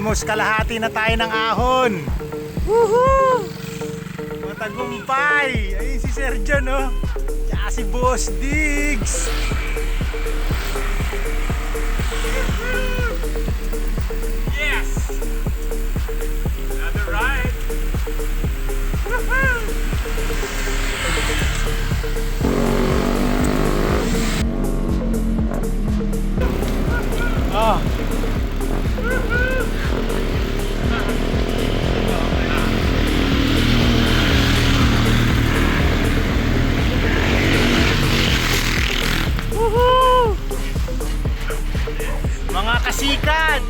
almost kalahati na tayo ng ahon. Woohoo! Matagumpay! Ayun si Sergio, no? Tsaka si Boss Diggs. Yes! Another ride! Woohoo! Oh. Woohoo! Mga kasikad!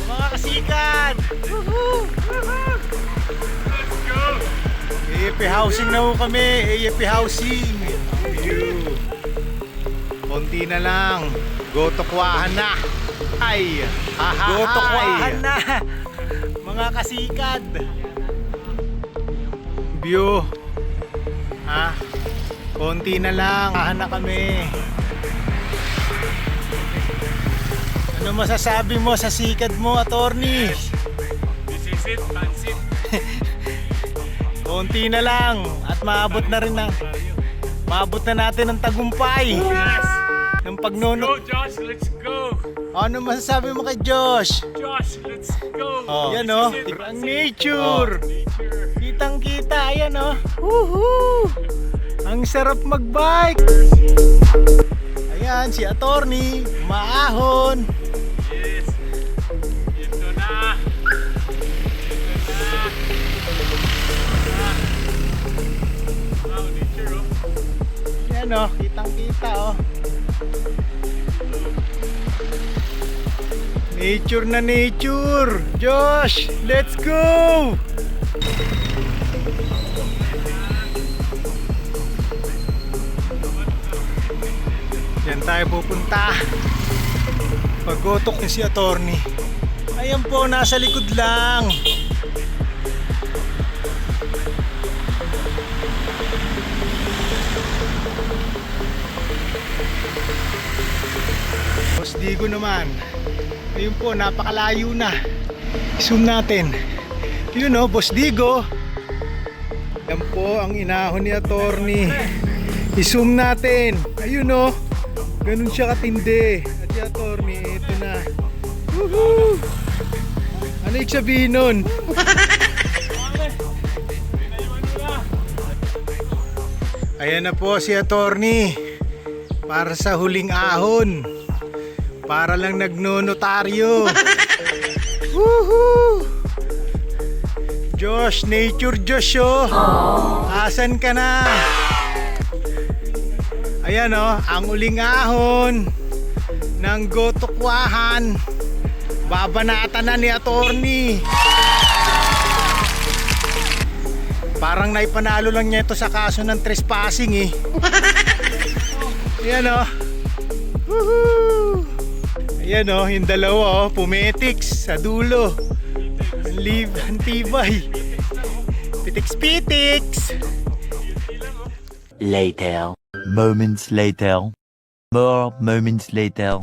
Mga kasikad! Woohoo! Let's go! AFP housing na ho kami. AFP housing. Konti na lang. Gotokwahan na. Ay, gotokwahan na. Mga kasikad. View. Ha? Konti na lang. Kahan na kami. Ano masasabi mo sa sikad mo, attorney? This is it, pansit. Konti na lang at maabot na rin na. Maabot na natin ang tagumpay. Yes! Ng Go, pagnunot. Josh, let's go! Ano masasabi mo kay Josh? Josh, let's go! Oh, yan This oh, is it, ang pansit. nature. Nature. Kitang kita, ayan oh. Woohoo! Ang sarap magbike. Ayan si attorney, maahon. Yes! Ito na! Wow, nature, oh. Yan oh, kitang kita oh. Nature na nature. Josh, let's go! Yan tayo pupunta. Paggotok niya si attorney. Ayan po, nasa likod lang. Boss Digo naman. Ayun po, napakalayo na. Zoom natin. Yun o, Boss Digo. Yan po ang inahon ni attorney. I-zoom natin. Ayun o. Ganun siya katindi. At si attorney, ito na. Woohoo! Ano ibig sabihin nun? Ayan na po si attorney. Para sa huling ahon. Para lang nagnonotaryo. Woohoo! Josh, nature Josh oh. Asan ka na? Ayan oh, ang uling ahon ng gotokwahan. Babanatan na ni attorney. Parang naipanalo lang niya ito sa kaso ng trespassing eh. Ayan oh. Woohoo! Ayan oh, yung dalawa oh, pumetiks sa dulo. Ang tibay. Pitiks-pitiks. Later. Moments later. More moments later.